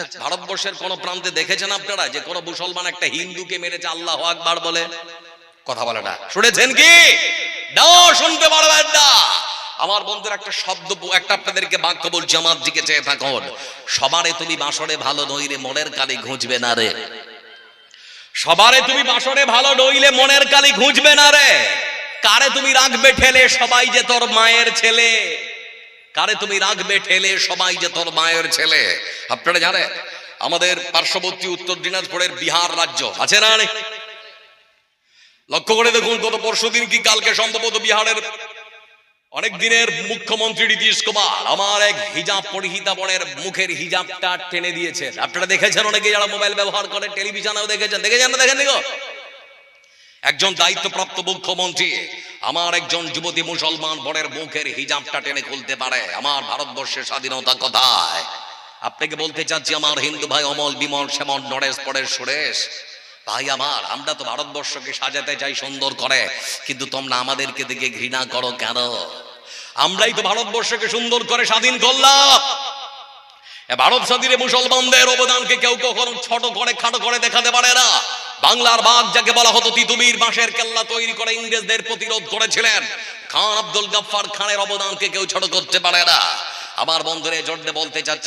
আচ্ছা, ভারতবর্ষের কোন প্রান্তে দেখেছেন আপনারা যে কোন মুসলমান একটা হিন্দুকে মেরেছে আল্লাহু আকবার বলে? কথা বলে না। শুনেছেন কি? দাও, শুনতে পারবেন না। আমার বন্ধুর একটা শব্দ, একটা আপনাদেরকে বাক্য বলছি, আমার দিকে চেয়ে থাকুন। সবারে তুমি বাসরে ভালো নইলে মনের কালি ঘুঁজবে না রে। সবারে তুমি বাসরে ভালো নইলে মনের কালি ঘুঁজবে না রে। কারে তুমি রাখবে ঠেলে, সবাই যে তোর মায়ের ছেলে। কারে তুমি রাখবে ঠেলে, সবাই যে তোর মায়ের ছেলে। আপনারা জানেন আমাদের পার্শ্ববর্তী উত্তর দিনাজপুরের বিহার রাজ্য আছে না? লক্ষ্য করে দেখুন, গত পরশুদিন কি কালকে সম্ভবত বিহারের অনেক দিনের মুখ্যমন্ত্রী নীতিশ কুমার আমার এক হিজাব পরিহিতা বোনের মুখের হিজাবটা টেনে দিয়েছেন। আপনারা দেখেছেন, অনেকে যারা মোবাইল ব্যবহার করে, টেলিভিশনেও দেখেছেন। দেখেছেন না? দেখেন গো, একজন দায়িত্বপ্রাপ্ত মুখ্যমন্ত্রী আমার একজন যুবতী মুসলমান বোনের মুখের হিজাবটা টেনে খুলতে পারে। আমার ভারতবর্ষের স্বাধীনতা কোথায়? আপনাকে বলতে চাচ্ছি, আমার হিন্দু ভাই অমল, বিমল, শ্যামল, নরেশ, পরেশ, সুরেশ ভাই আমার, আমরা তো ভারতবর্ষকে সাজাতে চাই সুন্দর করে, কিন্তু তোমরা আমাদেরকে দেখে ঘৃণা করো কেন? আমরাই তো ভারতবর্ষকে সুন্দর করে স্বাধীন করলাম। ভারত স্বাধীনে মুসলমানদের অবদানকে কেউ কখনো ছোট করে খাটো করে দেখাতে পারে না। বাংলার বাঘ যাকে বলা হতো, তিতুমির বাঁশের কেল্লা তৈরি করে ইংরেজদের প্রতিরোধ করেছিলেন খান আব্দুল গাফফার খানের অবদানকে কেউ ছোট করতে পারে না। আমার বন্ধুরে জোরে বলতে চাচ্ছি,